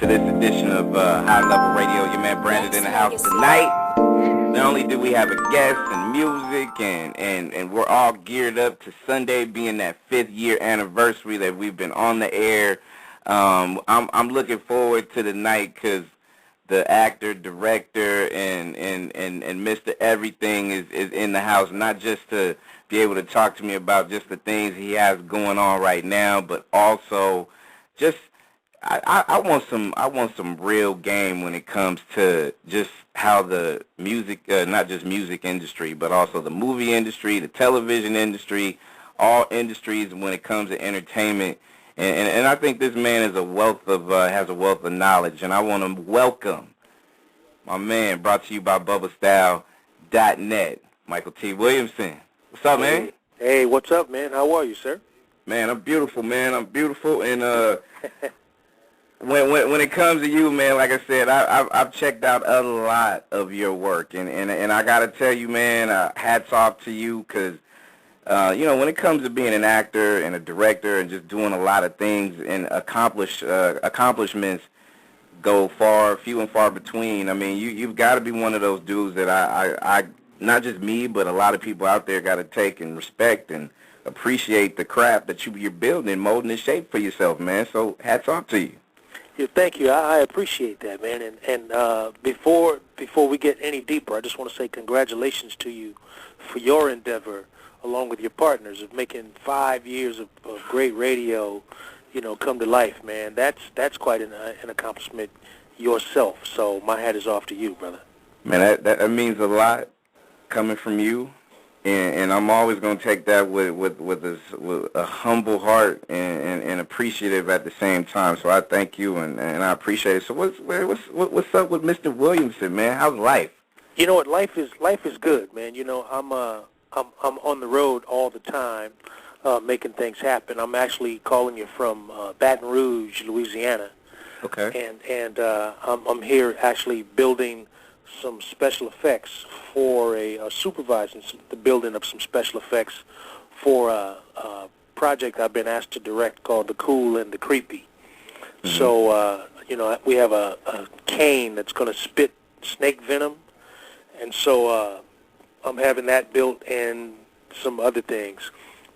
to this edition of High Level Radio. Your man Branded in the house tonight. Not only do we have a guest and music, and we're all geared up to Sunday being that 5th year anniversary that we've been on the air. I'm looking forward to the night because the actor, director, and Mr. Everything is in the house, not just to be able to talk to me about just the things he has going on right now, but also just I want some real game when it comes to just how the music, not just music industry, but also the movie industry, the television industry, all industries when it comes to entertainment. And I think this man is has a wealth of knowledge, and I want to welcome my man, brought to you by BubbaStyle.net, Mykelti Williamson. What's up, man? Hey, what's up, man? How are you, sir? Man, I'm beautiful, man. I'm beautiful, and when it comes to you, man, like I said, I've checked out a lot of your work, and I gotta tell you, man, hats off to you, because when it comes to being an actor and a director and just doing a lot of things, and accomplishments go few and far between. I mean, you've got to be one of those dudes that I not just me, but a lot of people out there got to take and respect and appreciate the craft that you're building and molding and shape for yourself, man. So hats off to you. Yeah, thank you. I appreciate that, man. And before we get any deeper, I just want to say congratulations to you for your endeavor, along with your partners, of making 5 years of great radio, come to life, man. That's quite an accomplishment yourself. So my hat is off to you, brother. Man, that means a lot coming from you, and I'm always going to take that with a humble heart and appreciative at the same time. So I thank you and I appreciate it. So what's up with Mr. Williamson, man? How's life? You know what? Life is good, man. I'm on the road all the time, making things happen. I'm actually calling you from Baton Rouge, Louisiana. Okay. And I'm here actually building some special effects for supervising the building of some special effects for a project I've been asked to direct called The Cool and the Creepy. Mm-hmm. So, we have a cane that's going to spit snake venom, and so I'm having that built and some other things.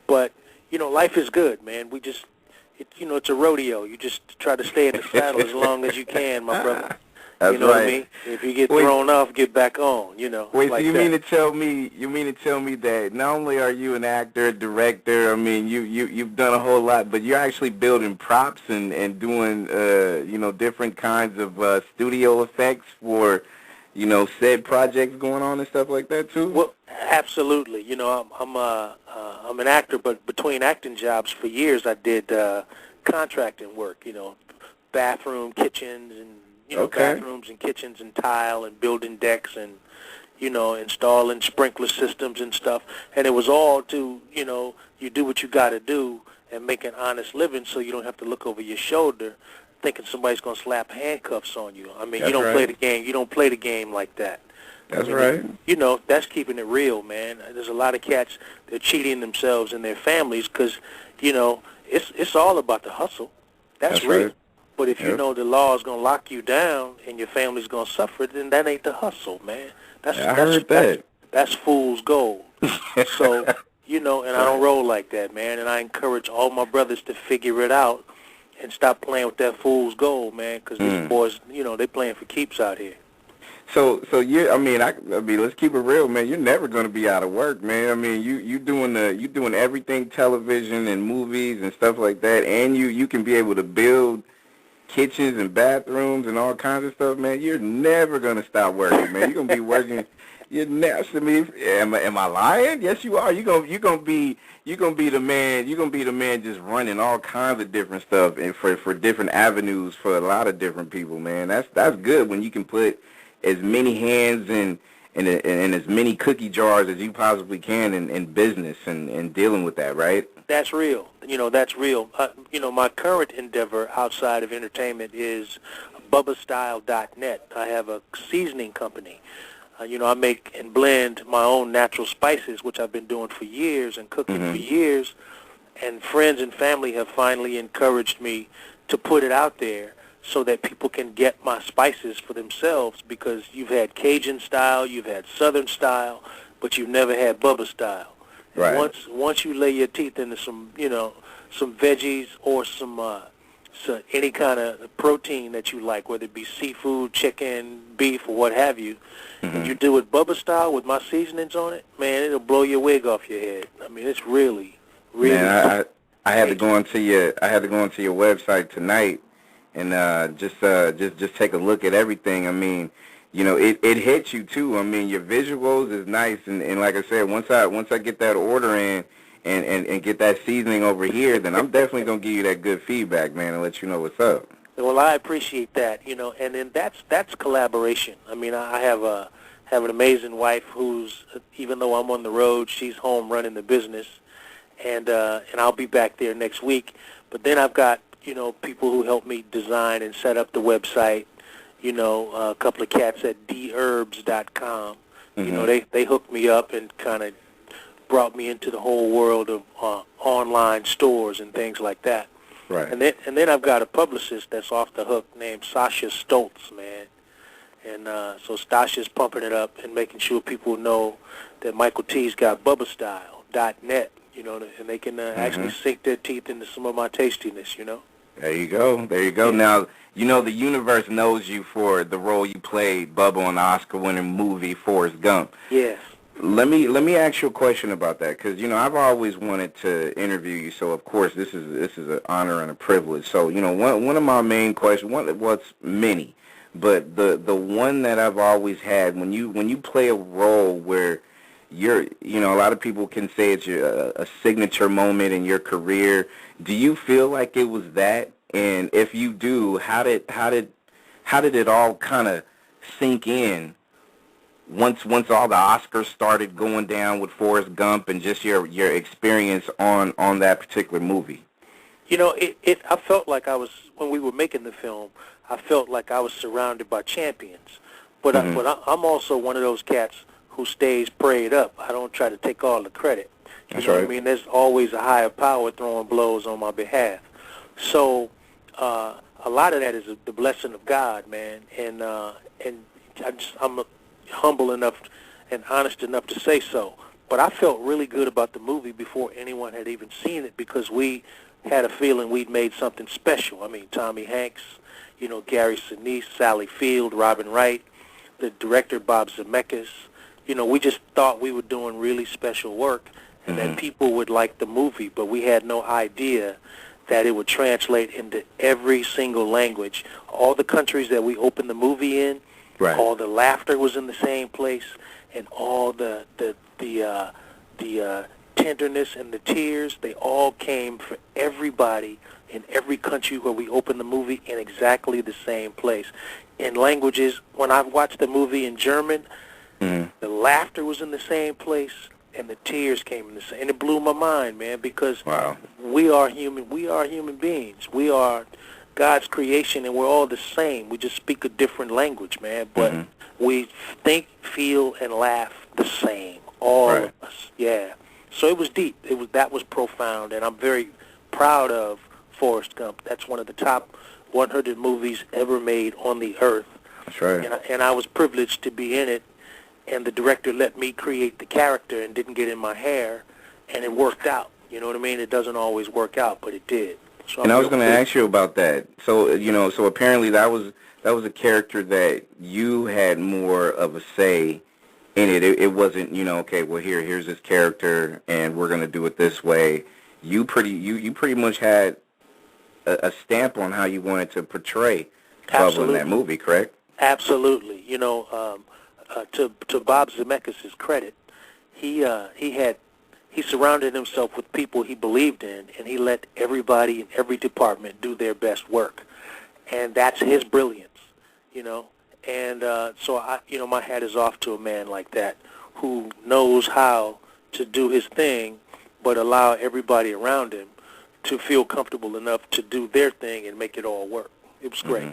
But, life is good, man. It's a rodeo. You just try to stay in the saddle as long as you can, my brother. That's you know right. what I mean? If you get thrown off, get back on, Wait, like so you that. mean to tell me that not only are you an actor, a director, I mean, you've done a whole lot, but you're actually building props and doing, different kinds of studio effects for, said projects going on and stuff like that, too? Well, absolutely. I'm an actor, but between acting jobs for years, I did contracting work, bathroom, kitchens, and Okay. bathrooms and kitchens and tile and building decks and, installing sprinkler systems and stuff. And it was all to, you do what you got to do and make an honest living so you don't have to look over your shoulder thinking somebody's going to slap handcuffs on you. I mean, That's you don't right. play the game. You don't play the game like that. That's right. That's keeping it real, man. There's a lot of cats that are cheating themselves and their families because, it's all about the hustle. That's real. Right. But if you know the law is going to lock you down and your family's going to suffer, then that ain't the hustle, man. I heard that. That's fool's gold. So, and I don't roll like that, man. And I encourage all my brothers to figure it out and stop playing with that fool's gold, man, because these boys, they playing for keeps out here. So you, I mean, let's keep it real, man. You're never going to be out of work, man. I mean, you doing everything, television and movies and stuff like that, and you can be able to build kitchens and bathrooms and all kinds of stuff, man. You're never gonna stop working, man. You're gonna be working. You're never. I mean, am I lying? Yes, you are. You're gonna be the man. You're gonna be the man, just running all kinds of different stuff and for different avenues for a lot of different people, man. That's good when you can put as many hands in as many cookie jars as you possibly can in business and dealing with that, right? That's real. That's real. My current endeavor outside of entertainment is BubbaStyle.net. I have a seasoning company. I make and blend my own natural spices, which I've been doing for years and cooking for years. And friends and family have finally encouraged me to put it out there so that people can get my spices for themselves, because you've had Cajun style, you've had Southern style, but you've never had Bubba style. And Right. once you lay your teeth into some, some veggies or some so any kind of protein that you like, whether it be seafood, chicken, beef, or what have you, and you do it Bubba style with my seasonings on it, man, it'll blow your wig off your head. I mean, it's really, really. Man, I had to go onto your website tonight and just take a look at everything. I mean, it hits you too. I mean, your visuals is nice, and like I said, once I get that order in and get that seasoning over here, then I'm definitely gonna give you that good feedback, man, and let you know what's up. Well, I appreciate that, and then that's collaboration. I mean, I have an amazing wife who's, even though I'm on the road, she's home running the business, and I'll be back there next week. But then I've got people who help me design and set up the website. A couple of cats at dherbs.com. They hooked me up and kind of brought me into the whole world of online stores and things like that. Right. And then I've got a publicist that's off the hook named Sasha Stoltz, man. And so Sasha's pumping it up and making sure people know that Mykelti's got BubbaStyle.net, and they can actually sink their teeth into some of my tastiness, There you go. Yeah. Now, the universe knows you for the role you played, Bubba, on the Oscar-winning movie Forrest Gump. Yes. Let me ask you a question about that, because I've always wanted to interview you. So of course this is an honor and a privilege. So one of my main questions, what's many, but the one that I've always had, when you play a role where you're a lot of people can say it's a signature moment in your career. Do you feel like it was that? And if you do, how did it all kind of sink in? Once all the Oscars started going down with Forrest Gump, and just your experience on that particular movie. I felt like when we were making the film, I felt like I was surrounded by champions. But I'm also one of those cats who stays prayed up. I don't try to take all the credit. That's know right. what I mean? There's always a higher power throwing blows on my behalf. So a lot of that is the blessing of God, man. And I'm humble enough and honest enough to say so. But I felt really good about the movie before anyone had even seen it, because we had a feeling we'd made something special. I mean, Tommy Hanks, Gary Sinise, Sally Field, Robin Wright, the director Bob Zemeckis. We just thought we were doing really special work and that people would like the movie, but we had no idea that it would translate into every single language. All the countries that we opened the movie in, Right. all the laughter was in the same place, and all the tenderness and the tears, they all came for everybody in every country where we opened the movie in exactly the same place. In languages, when I watched the movie in German, the laughter was in the same place, and the tears came in the same. And it blew my mind, man, because we are human beings. We are God's creation, and we're all the same. We just speak a different language, man. But we think, feel, and laugh the same, all of us. Yeah. So it was deep. That was profound, and I'm very proud of Forrest Gump. That's one of the top 100 movies ever made on the earth. That's right. And I was privileged to be in it, and the director let me create the character and didn't get in my hair, and it worked out. You know what I mean? It doesn't always work out, but it did. So And I was going to ask you about that. So, so apparently that was a character that you had more of a say in it. It wasn't, okay, well, here's this character, and we're going to do it this way. You pretty much had a stamp on how you wanted to portray Bubba in that movie, correct? Absolutely. To Bob Zemeckis' credit, he surrounded himself with people he believed in, and he let everybody in every department do their best work, and that's his brilliance, And so my hat is off to a man like that, who knows how to do his thing, but allow everybody around him to feel comfortable enough to do their thing and make it all work. It was great.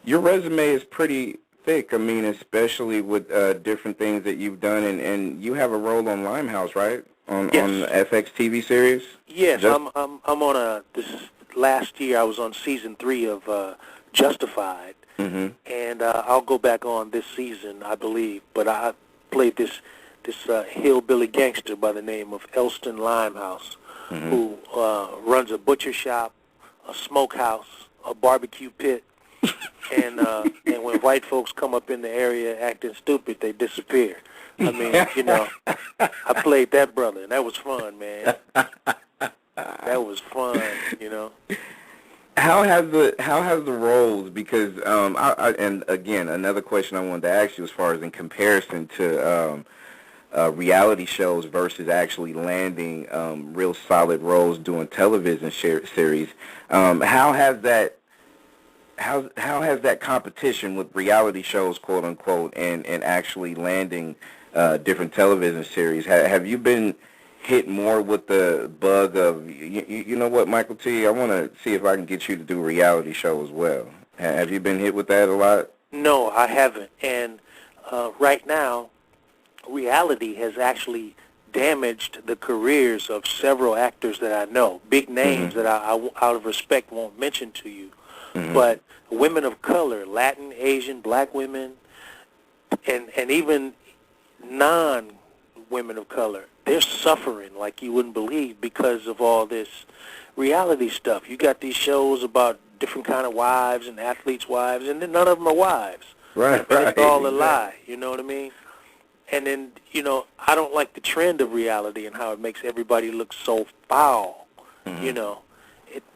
Your resume is pretty thick. I mean, especially with different things that you've done, and you have a role on Limehouse, right? On the FX TV series. Yes, I'm on this last year I was on season 3 of Justified, and I'll go back on this season, I believe. But I played this hillbilly gangster by the name of Elston Limehouse, who runs a butcher shop, a smokehouse, a barbecue pit, and when white folks come up in the area acting stupid, they disappear. I mean, you know, I played that brother, and that was fun, man. That was fun, you know. How has the roles, because and again, another question I wanted to ask you as far as in comparison to reality shows versus actually landing real solid roles doing television series, how has that competition with reality shows, quote unquote, and actually landing different television series, have you been hit more with the bug of, you know what, Mykelti, I want to see if I can get you to do a reality show as well? Have you been hit with that a lot? No, I haven't. And right now, reality has actually damaged the careers of several actors that I know, big names that I out of respect, won't mention to you. But women of color, Latin, Asian, black women, and even non-women of color, they're suffering like you wouldn't believe because of all this reality stuff. You got these shows about different kind of wives and athletes' wives, and then none of them are wives. Right. It's all a lie, you know what I mean? And then, you know, I don't like the trend of reality and how it makes everybody look so foul, you know.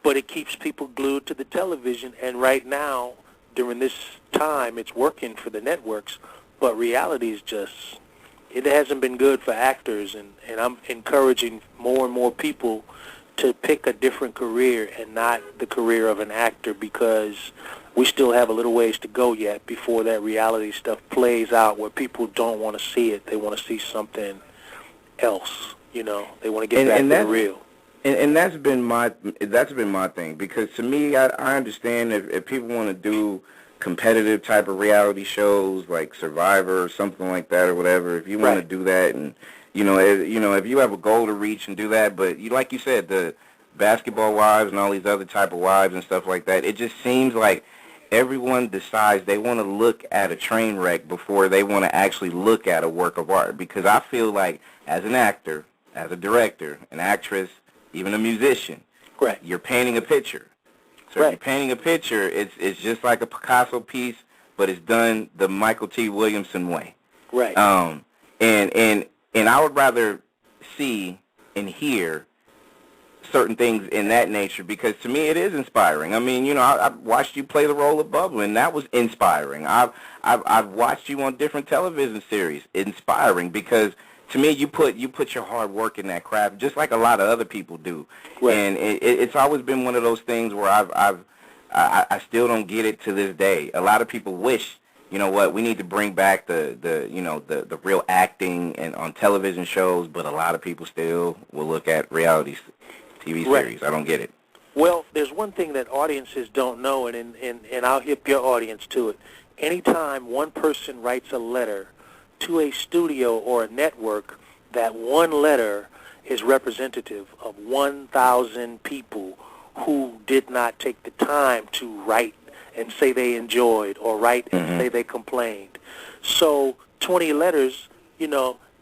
But it keeps people glued to the television, and right now, during this time, it's working for the networks, but reality is just, it hasn't been good for actors, and I'm encouraging more and more people to pick a different career and not the career of an actor, because we still have a little ways to go yet before that reality stuff plays out where people don't want to see it. They want to see something else, you know. They want to get back to the real. And that's been my thing, because to me, I understand if people want to do competitive type of reality shows like Survivor or something like that or whatever, if you want to do that, and if you have a goal to reach and do that, but like you said, the basketball wives and all these other type of wives and stuff like that, it just seems like everyone decides they want to look at a train wreck before they want to actually look at a work of art, because I feel like as an actor, as a director, an actress, even a musician, you're painting a picture. So if you're painting a picture, it's just like a Picasso piece, but it's done the Mykelti Williamson way. Right. And I would rather see and hear certain things in that nature, because to me it is inspiring. I mean, I watched you play the role of Bubba, and that was inspiring. I've watched you on different television series, inspiring, because to me, you put your hard work in that craft, just like a lot of other people do. Right. And it's always been one of those things where I still don't get it to this day. A lot of people wish, we need to bring back the real acting and on television shows, but a lot of people still will look at reality TV series. I don't get it. Well, there's one thing that audiences don't know, and I'll hip your audience to it. Anytime one person writes a letter to a studio or a network, that one letter is representative of 1,000 people who did not take the time to write and say they enjoyed, or write and say they complained. So 20 letters,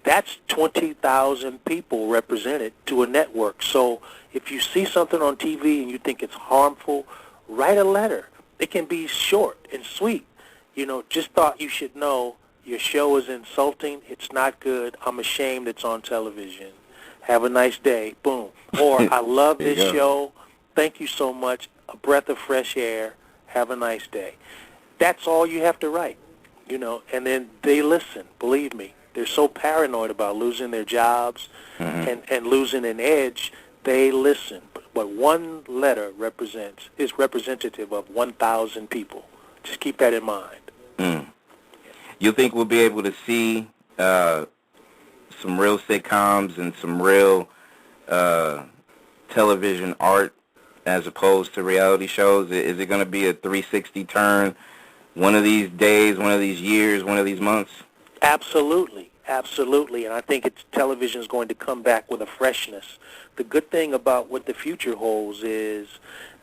that's 20,000 people represented to a network. So if you see something on TV and you think it's harmful, write a letter. It can be short and sweet. Just thought you should know your show is insulting. It's not good. I'm ashamed it's on television. Have a nice day. Boom. Or I love this show. Thank you so much. A breath of fresh air. Have a nice day. That's all you have to write, and then they listen. Believe me, they're so paranoid about losing their jobs and losing an edge, they listen. But one letter is representative of 1,000 people. Just keep that in mind. You think we'll be able to see some real sitcoms and some real television art as opposed to reality shows? Is it going to be a 360 turn one of these days, one of these years, one of these months? Absolutely. Absolutely. And I think television is going to come back with a freshness. The good thing about what the future holds is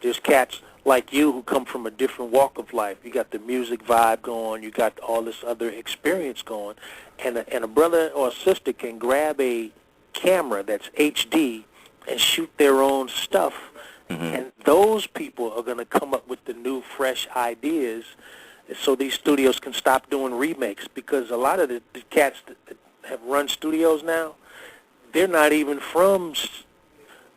There's cats like you who come from a different walk of life. You got the music vibe going. You got all this other experience going. And a brother or a sister can grab a camera that's HD and shoot their own stuff. And those people are going to come up with the new, fresh ideas so these studios can stop doing remakes, because a lot of the cats that have run studios now, they're not even from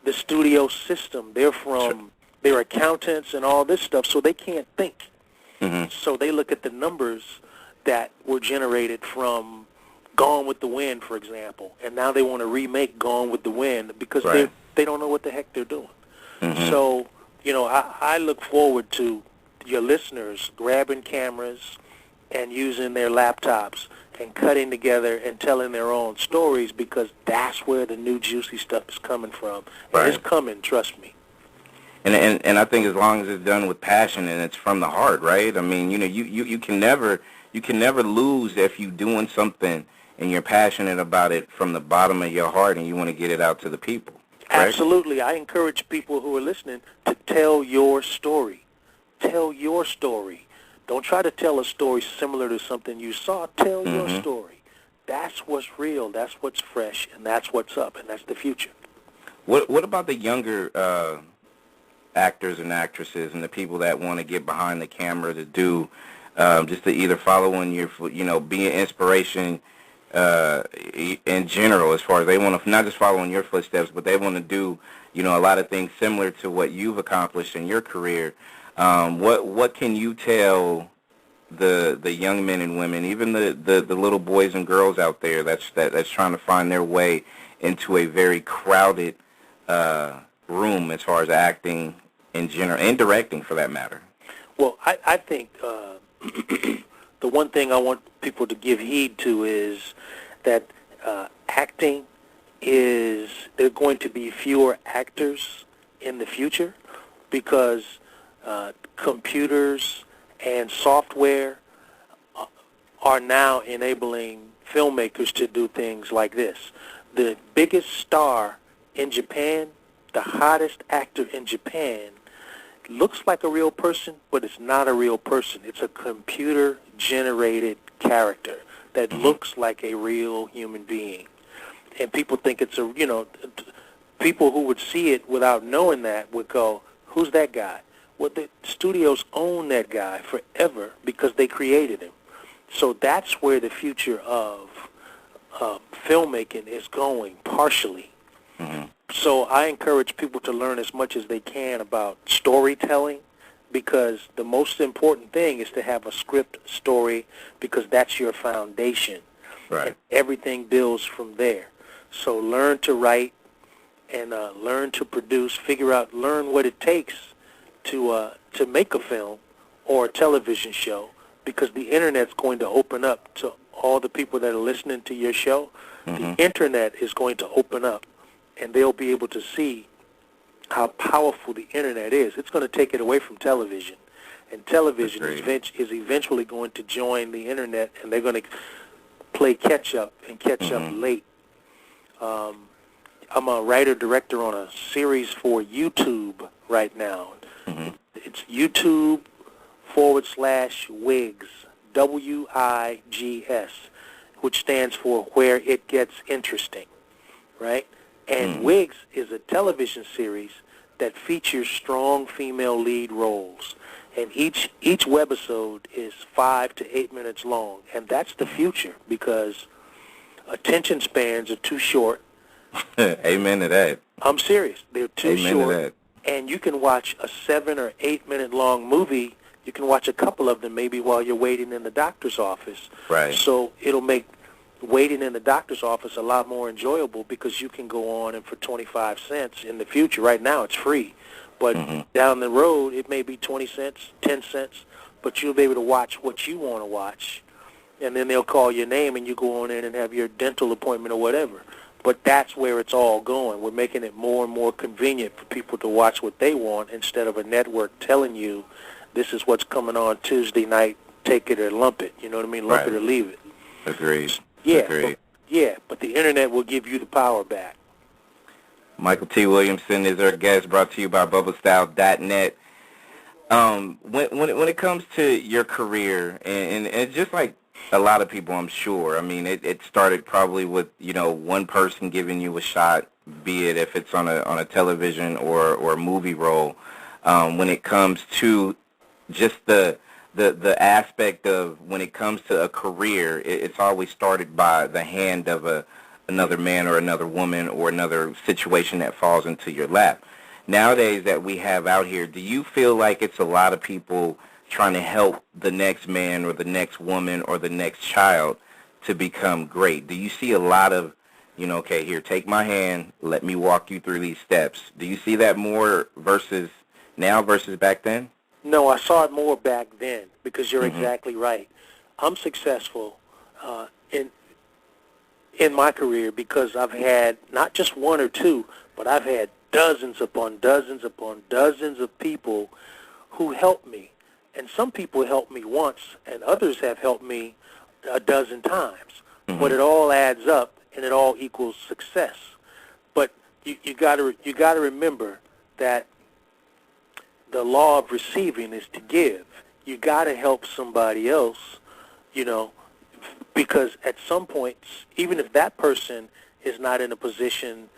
the studio system. They're from, they're accountants and all this stuff, so they can't think. So they look at the numbers that were generated from Gone with the Wind, for example, and now they want to remake Gone with the Wind because they don't know what the heck they're doing. So, you know, I look forward to your listeners grabbing cameras and using their laptops and cutting together and telling their own stories, because that's where the new juicy stuff is coming from. And it's coming, trust me. And I think as long as it's done with passion and it's from the heart, right? I mean, you know, you can never lose if you're doing something and you're passionate about it from the bottom of your heart and you want to get it out to the people. Right? Absolutely. I encourage people who are listening to tell your story. Tell your story. Don't try to tell a story similar to something you saw. Tell your story. That's what's real. That's what's fresh, and that's what's up, and that's the future. What about the younger actors and actresses and the people that want to get behind the camera to do just to either follow in your, you know, be an inspiration in general, as far as they want to not just follow in your footsteps, but they want to do, you know, a lot of things similar to what you've accomplished in your career. What can you tell the young men and women, even the little boys and girls out there that's trying to find their way into a very crowded room as far as acting in general and directing, for that matter? Well, I think the one thing I want people to give heed to is that acting is, there are going to be fewer actors in the future, because computers and software are now enabling filmmakers to do things like this. The biggest star in Japan, the hottest actor in Japan, looks like a real person, but it's not a real person. It's a computer-generated character that looks like a real human being. And people think it's a, you know, people who would see it without knowing that would go, who's that guy? Well, the studios own that guy forever because they created him. So that's where the future of filmmaking is going, partially. So I encourage people to learn as much as they can about storytelling, because the most important thing is to have a script story, because that's your foundation. And everything builds from there. So learn to write and learn to produce, learn what it takes to make a film or a television show, because the Internet's going to open up to all the people that are listening to your show. The Internet is going to open up, and they'll be able to see how powerful the Internet is. It's going to take it away from television, and television is eventually going to join the Internet, and they're going to play catch-up and catch-up late. I'm a writer-director on a series for YouTube right now. It's YouTube/WIGS, WIGS, which stands for Where It Gets Interesting, right? And WIGS is a television series that features strong female lead roles. And each webisode is 5 to 8 minutes long. And that's the future, because attention spans are too short. Amen to that. I'm serious. They're too short. Amen to that. And you can watch a 7 or 8 minute long movie. You can watch a couple of them maybe while you're waiting in the doctor's office. So it'll make waiting in the doctor's office a lot more enjoyable, because you can go on and for 25 cents in the future. Right now it's free, but down the road it may be 20 cents, 10 cents, but you'll be able to watch what you want to watch, and then they'll call your name and you go on in and have your dental appointment or whatever. But that's where it's all going. We're making it more and more convenient for people to watch what they want, instead of a network telling you this is what's coming on Tuesday night, take it or lump it. You know what I mean? Lump it or leave it. Agreed. But the Internet will give you the power back. Mykelti Williamson is our guest, brought to you by BubbleStyle.net. When it comes to your career, and just like a lot of people, I'm sure. I mean, it started probably with one person giving you a shot, be it if it's on a television or a movie role. When it comes to just the aspect of when it comes to a career, it's always started by the hand of another man or another woman or another situation that falls into your lap. Nowadays that we have out here, do you feel like it's a lot of people trying to help the next man or the next woman or the next child to become great? Do you see a lot of, okay, here, take my hand, let me walk you through these steps? Do you see that more versus now versus back then? No, I saw it more back then because you're exactly right. I'm successful in my career because I've had not just one or two, but I've had dozens upon dozens upon dozens of people who helped me. And some people helped me once, and others have helped me a dozen times. But it all adds up, and it all equals success. But you gotta remember that the law of receiving is to give. You gotta help somebody else, because at some points, even if that person is not in a position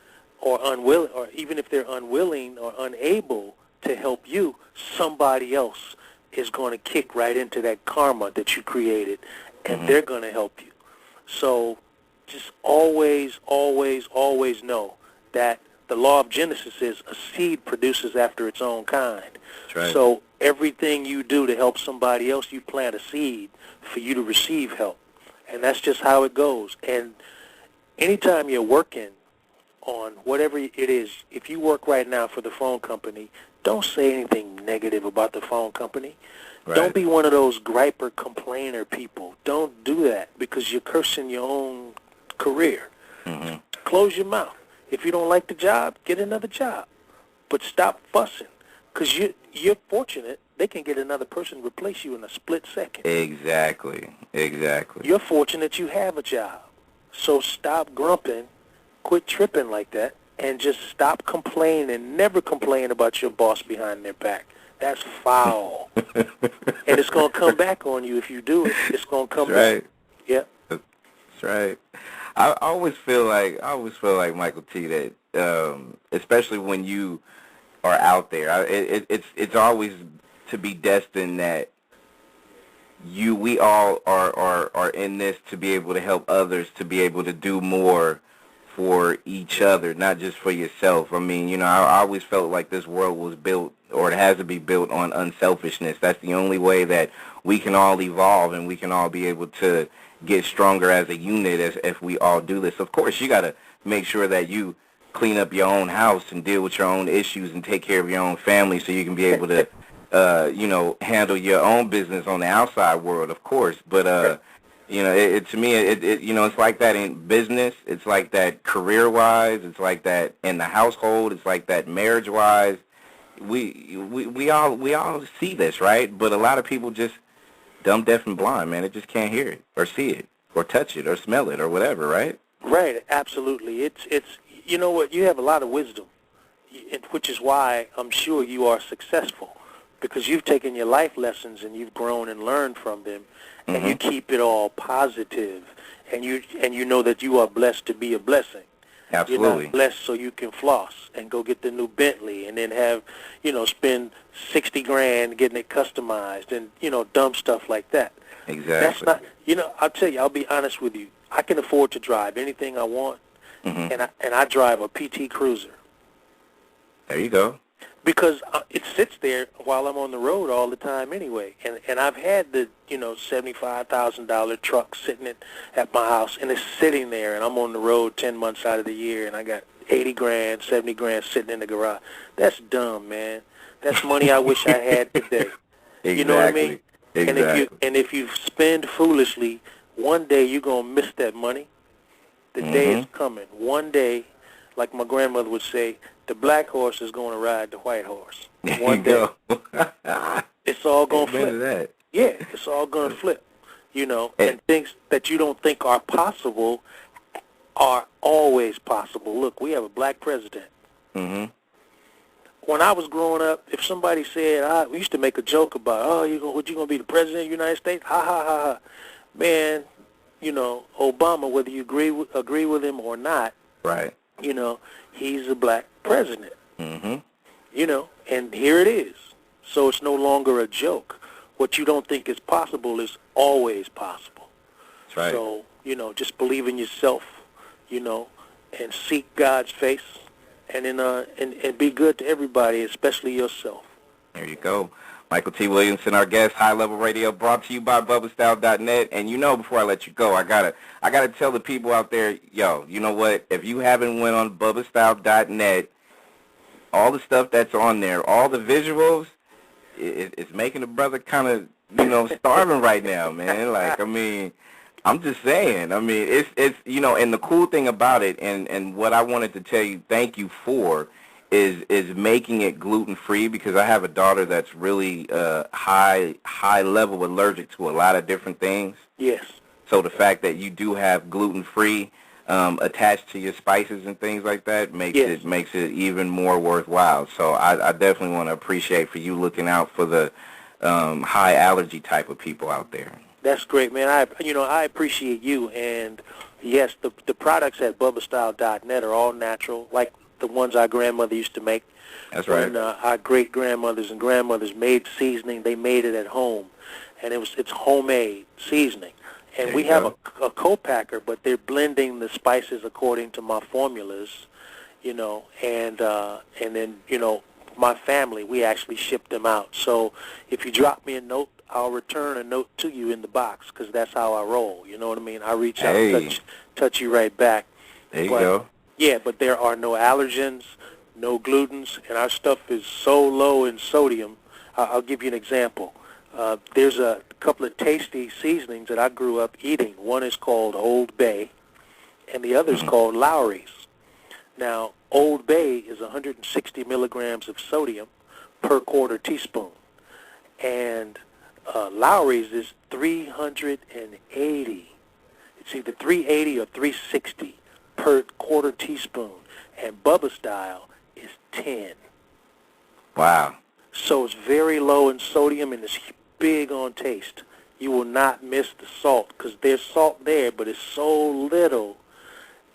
or unwilling, or even if they're unwilling or unable to help you, somebody else is going to kick right into that karma that you created, and they're going to help you. So just always, always, always know that the law of Genesis is a seed produces after its own kind. That's right. So everything you do to help somebody else, you plant a seed for you to receive help. And that's just how it goes. And anytime you're working on whatever it is, if you work right now for the phone company, don't say anything negative about the phone company. Right. Don't be one of those griper, complainer people. Don't do that because you're cursing your own career. Close your mouth. If you don't like the job, get another job. But stop fussing because you're fortunate. They can get another person to replace you in a split second. Exactly. You're fortunate you have a job. So stop grumping, quit tripping like that, and just stop complaining. Never complain about your boss behind their back. That's foul. And it's going to come back on you if you do it. It's going to come back. Yeah. That's right. I always feel like Mykelti that especially when you are out there, it's always to be destined that we all are in this to be able to help others, to be able to do more for each other, not just for yourself. I mean, I always felt like this world was built, or it has to be built on unselfishness. That's the only way that we can all evolve and we can all be able to get stronger as a unit if we all do this. Of course, you got to make sure that you clean up your own house and deal with your own issues and take care of your own family so you can be able to handle your own business on the outside world, of course. But, to me, it's like that in business. It's like that career-wise. It's like that in the household. It's like that marriage-wise. We all see this, right? But a lot of people just dumb, deaf, and blind, man. They just can't hear it or see it or touch it or smell it or whatever, right? Right, absolutely. It's you know what? You have a lot of wisdom, which is why I'm sure you are successful. Because you've taken your life lessons and you've grown and learned from them, and you keep it all positive, and you know that you are blessed to be a blessing. Absolutely. You're not blessed so you can floss and go get the new Bentley and then have, spend $60,000 getting it customized and, dumb stuff like that. Exactly. That's not, I'll tell you, I'll be honest with you. I can afford to drive anything I want, and I drive a PT Cruiser. There you go. Because it sits there while I'm on the road all the time anyway. And I've had the, $75,000 truck sitting at my house, and it's sitting there, and I'm on the road 10 months out of the year, and I got $80,000, $70,000 sitting in the garage. That's dumb, man. That's money I wish I had today. Exactly. You know what I mean? Exactly. And if you spend foolishly, one day you're going to miss that money. The day is coming. One day, like my grandmother would say, the black horse is going to ride the white horse. One day. It's all going to flip. That. Yeah, it's all going to flip. And things that you don't think are possible are always possible. Look, we have a black president. Mm-hmm. When I was growing up, if somebody said, we used to make a joke about, you going to be the president of the United States? Ha, ha, ha, ha. Man, Obama, whether you agree with him or not, Right. He's a black president. Mm-hmm. And here it is. So it's no longer a joke. What you don't think is possible is always possible. That's right. So, just believe in yourself, and seek God's face, and and be good to everybody, especially yourself. There you go. Mykelti Williamson, our guest, High Level Radio, brought to you by BubbaStyle.net. And before I let you go, I gotta tell the people out there, yo, you know what? If you haven't went on BubbaStyle.net, all the stuff that's on there, all the visuals, it's making the brother kind of, starving right now, man. Like, I mean, I'm just saying. I mean, it's and the cool thing about it, and what I wanted to tell you, thank you for, is making it gluten-free, because I have a daughter that's really high level allergic to a lot of different things. Yes. So the fact that you do have gluten-free attached to your spices and things like that makes it even more worthwhile. So I definitely want to appreciate for you looking out for the high allergy type of people out there. That's great, man. I appreciate you. And yes, the products at BubbaStyle.net are all natural, like the ones our grandmother used to make. That's right. When our great-grandmothers and grandmothers made seasoning, they made it at home. And it's homemade seasoning. And we have a co-packer, but they're blending the spices according to my formulas, and then, my family, we actually ship them out. So if you drop me a note, I'll return a note to you in the box, because that's how I roll. You know what I mean? I reach out and touch you right back. There you go. Yeah, but there are no allergens, no glutens, and our stuff is so low in sodium. I'll give you an example. There's a couple of tasty seasonings that I grew up eating. One is called Old Bay, and the other is called Lowry's. Now, Old Bay is 160 milligrams of sodium per quarter teaspoon, and Lowry's is 380. It's either 380 or 360 per quarter teaspoon, and Bubba Style is 10. Wow. So it's very low in sodium and it's big on taste. You will not miss the salt, because there's salt there, but it's so little.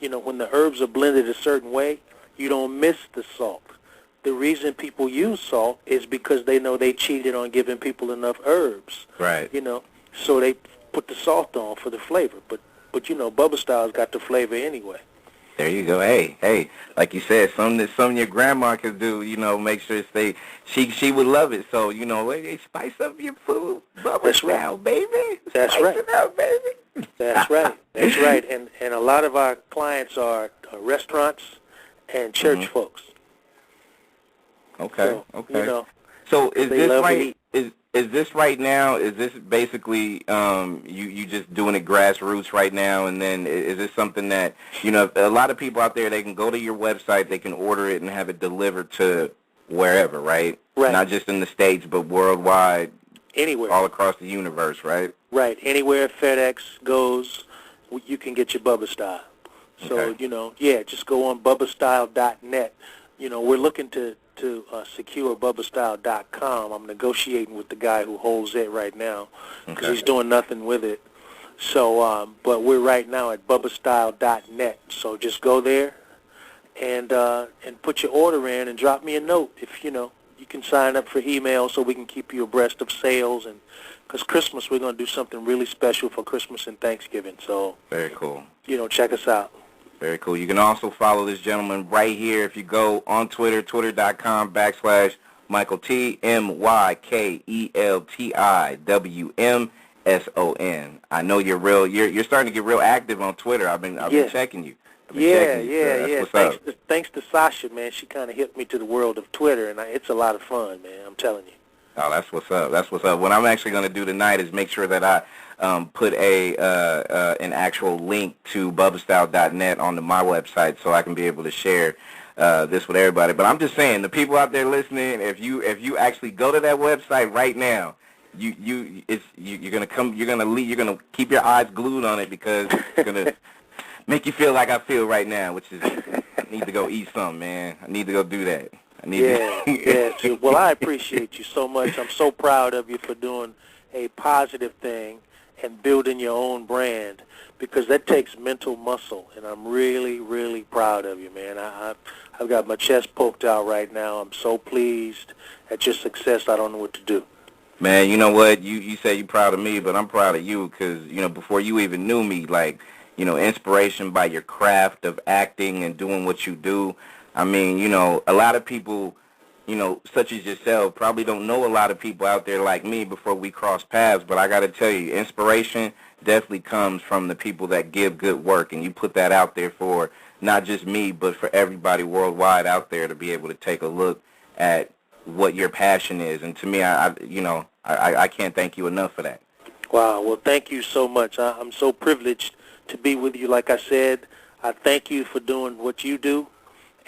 When the herbs are blended a certain way, you don't miss the salt. The reason people use salt is because they know they cheated on giving people enough herbs. Right. So they put the salt on for the flavor. But Bubba Style's got the flavor anyway. There you go. Hey, like you said, something your grandma could do, make sure she would love it. So, hey, spice up your food. Bubba Style, baby. That's right. Spice it up, baby. That's right. That's right. And a lot of our clients are restaurants and church folks. Okay. So, okay. So is this right? Is this right now? Is this basically you just doing it grassroots right now? And then is this something that a lot of people out there, they can go to your website, they can order it and have it delivered to wherever, right? Right. Not just in the States, but worldwide. Anywhere. All across the universe, right? Right. Anywhere FedEx goes, you can get your Bubba Style. So, Okay. just go on BubbaStyle.net. We're looking to secure BubbaStyle.com. I'm negotiating with the guy who holds it right now, because he's doing nothing with it. So, but we're right now at BubbaStyle.net. So just go there and put your order in and drop me a note. If you can sign up for email so we can keep you abreast of sales, and because Christmas, we're going to do something really special for Christmas and Thanksgiving. So very cool. Check us out. Very cool. You can also follow this gentleman right here if you go on Twitter, twitter.com/Mykelti, MykeltiWMson. I know you're starting to get real active on Twitter. I've been checking you. Yeah. Thanks to Sasha, man. She kind of hit me to the world of Twitter, and it's a lot of fun, man. I'm telling you. Oh, that's what's up. That's what's up. What I'm actually going to do tonight is make sure that I put an actual link to BubbaStyle.net onto my website, so I can be able to share this with everybody. But I'm just saying, the people out there listening, if you actually go to that website right now, you're gonna keep your eyes glued on it, because it's gonna make you feel like I feel right now, which is need to go eat something, man. I need to go do that. I need to. Well, I appreciate you so much. I'm so proud of you for doing a positive thing and building your own brand, because that takes mental muscle, and I'm really, really proud of you, man. I've got my chest poked out right now. I'm so pleased at your success. I don't know what to do. Man, you know what? You say you're proud of me, but I'm proud of you because, before you even knew me, like, inspiration by your craft of acting and doing what you do. I mean, a lot of people, such as yourself, probably don't know a lot of people out there like me before we cross paths, but I got to tell you, inspiration definitely comes from the people that give good work, and you put that out there for not just me, but for everybody worldwide out there to be able to take a look at what your passion is. And to me, I can't thank you enough for that. Wow. Well, thank you so much. I'm so privileged to be with you. Like I said, I thank you for doing what you do,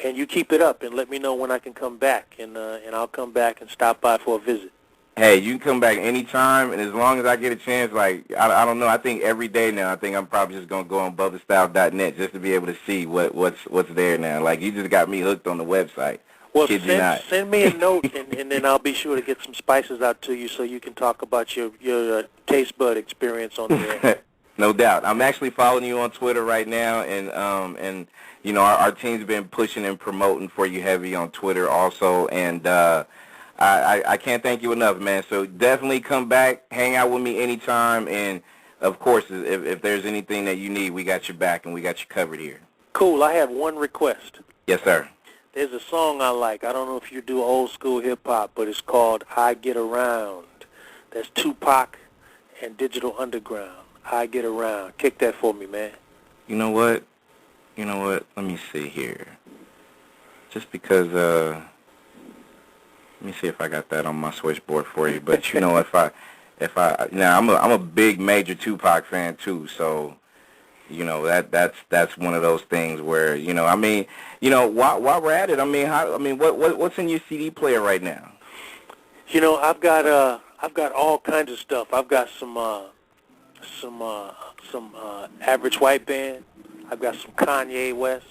and you keep it up, and let me know when I can come back, and I'll come back and stop by for a visit. Hey, you can come back anytime, and as long as I get a chance, like, I don't know, I think every day now, I think I'm probably just going to go on BubbaStyle.net just to be able to see what's there now. Like, you just got me hooked on the website. Well, send me a note, and then I'll be sure to get some spices out to you so you can talk about your taste bud experience on there. No doubt. I'm actually following you on Twitter right now, and our team's been pushing and promoting for you heavy on Twitter also, and I can't thank you enough, man. So definitely come back, hang out with me anytime, and of course, if there's anything that you need, we got your back and we got you covered here. Cool. I have one request. Yes, sir. There's a song I like. I don't know if you do old school hip hop, but it's called "I Get Around." That's Tupac and Digital Underground. I Get Around. Kick that for me, man. You know what? Let me see here. Just because, let me see if I got that on my switchboard for you. But I'm a big major Tupac fan too. So, that's one of those things where, while we're at it, what's in your CD player right now? I've got all kinds of stuff. I've got some Average White Band. I've got some Kanye West.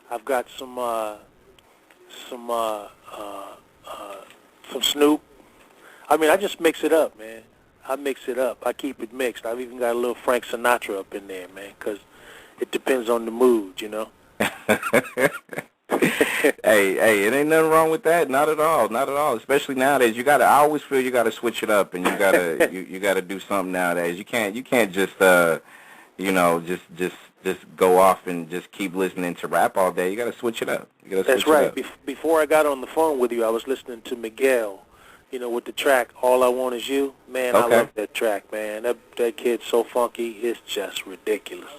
I've got some Snoop. I just mix it up, man. I mix it up. I keep it mixed. I've even got a little Frank Sinatra up in there, man, because it depends on the mood, Hey, it ain't nothing wrong with that. Not at all. Not at all. Especially nowadays, I always feel you gotta switch it up, and you gotta you gotta do something nowadays. You can't just just go off and just keep listening to rap all day. You gotta switch it up. That's right. Before I got on the phone with you, I was listening to Miguel, with the track "All I Want Is You." Man, okay. I love that track, man. That kid's so funky, it's just ridiculous.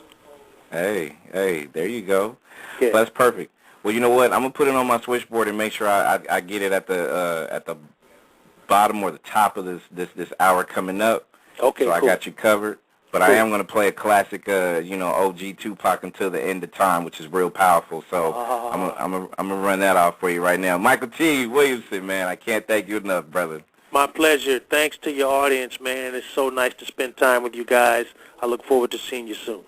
Hey, there you go. Yeah. That's perfect. Well, you know what? I'm gonna put it on my switchboard and make sure I get it at the bottom or the top of this hour coming up. Okay, so cool. I got you covered. But cool. I am gonna play a classic, OG Tupac until the end of time, which is real powerful. So I'm gonna run that off for you right now. Mykelti Williamson, man, I can't thank you enough, brother. My pleasure. Thanks to your audience, man. It's so nice to spend time with you guys. I look forward to seeing you soon.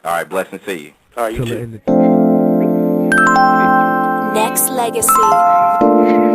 All right, blessings to you. All right, you too. Nexxlegacy.